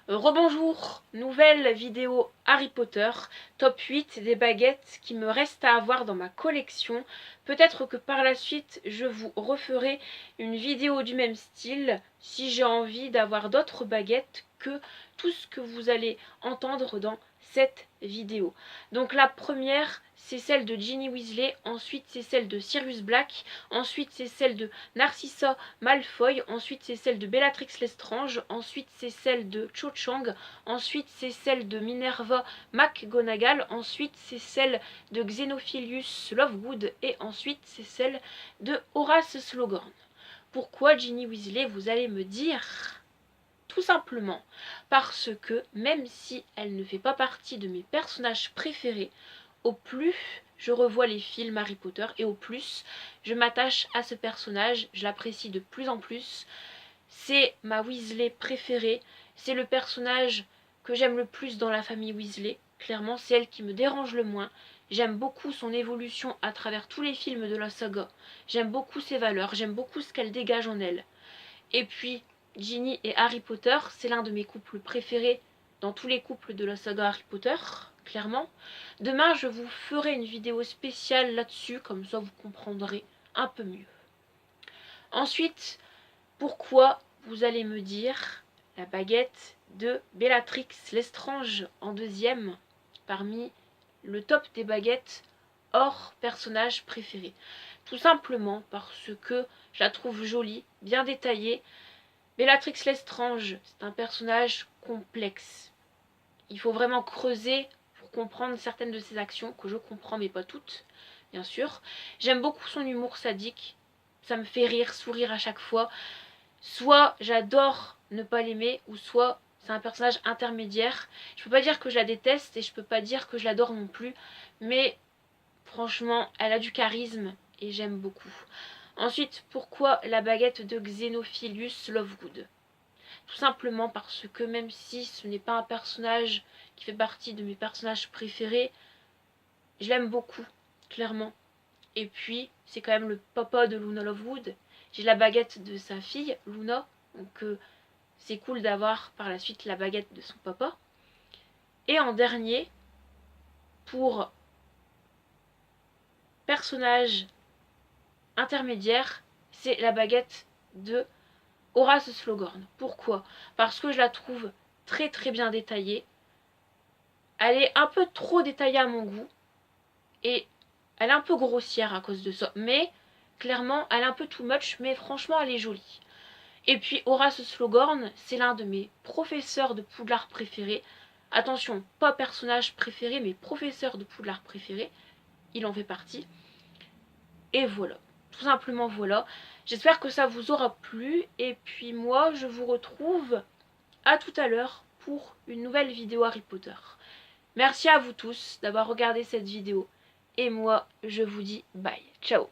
Rebonjour, nouvelle vidéo Harry Potter, top 8 des baguettes qui me restent à avoir dans ma collection. Peut-être que par la suite je vous referai une vidéo du même style si j'ai envie d'avoir d'autres baguettes que tout ce que vous allez entendre dans cette vidéo. Donc la première c'est celle de Ginny Weasley, ensuite c'est celle de Sirius Black, ensuite c'est celle de Narcissa Malfoy, ensuite c'est celle de Bellatrix Lestrange, ensuite c'est celle de Cho Chang, ensuite c'est celle de Minerva McGonagall, ensuite c'est celle de Xenophilius Lovegood et ensuite c'est celle de Horace Slughorn. Pourquoi Ginny Weasley, vous allez me dire? Tout simplement parce que même si elle ne fait pas partie de mes personnages préférés, au plus je revois les films Harry Potter et au plus je m'attache à ce personnage, je l'apprécie de plus en plus. C'est ma Weasley préférée, c'est le personnage que j'aime le plus dans la famille Weasley. Clairement, c'est elle qui me dérange le moins. J'aime beaucoup son évolution à travers tous les films de la saga. J'aime beaucoup ses valeurs, j'aime beaucoup ce qu'elle dégage en elle. Et puis, Ginny et Harry Potter, c'est l'un de mes couples préférés dans tous les couples de la saga Harry Potter, clairement. Demain, je vous ferai une vidéo spéciale là-dessus, comme ça vous comprendrez un peu mieux. Ensuite, pourquoi, vous allez me dire, la baguette de Bellatrix Lestrange en deuxième, parmi le top des baguettes hors personnage préféré? Tout simplement parce que je la trouve jolie, bien détaillée. Bellatrix Lestrange, c'est un personnage complexe. Il faut vraiment creuser pour comprendre certaines de ses actions, que je comprends mais pas toutes, bien sûr. J'aime beaucoup son humour sadique, ça me fait rire, sourire à chaque fois. Soit j'adore ne pas l'aimer, ou soit c'est un personnage intermédiaire. Je peux pas dire que je la déteste et je peux pas dire que je l'adore non plus, mais franchement, elle a du charisme et j'aime beaucoup. Ensuite, pourquoi la baguette de Xenophilius Lovegood? Tout simplement parce que même si ce n'est pas un personnage qui fait partie de mes personnages préférés, je l'aime beaucoup, clairement. Et puis, c'est quand même le papa de Luna Lovegood. J'ai la baguette de sa fille, Luna, donc c'est cool d'avoir par la suite la baguette de son papa. Et en dernier, pour personnage intermédiaire, c'est la baguette de Horace Slughorn. Pourquoi? Parce que je la trouve très très bien détaillée. Elle est un peu trop détaillée à mon goût. Et elle est un peu grossière à cause de ça. Mais clairement, elle est un peu too much. Mais franchement, elle est jolie. Et puis Horace Slughorn, c'est l'un de mes professeurs de Poudlard préférés. Attention, pas personnage préféré, mais professeur de Poudlard préféré. Il en fait partie. Et voilà. Tout simplement voilà. J'espère que ça vous aura plu. Et puis moi, je vous retrouve à tout à l'heure pour une nouvelle vidéo Harry Potter. Merci à vous tous d'avoir regardé cette vidéo. Et moi, je vous dis bye. Ciao.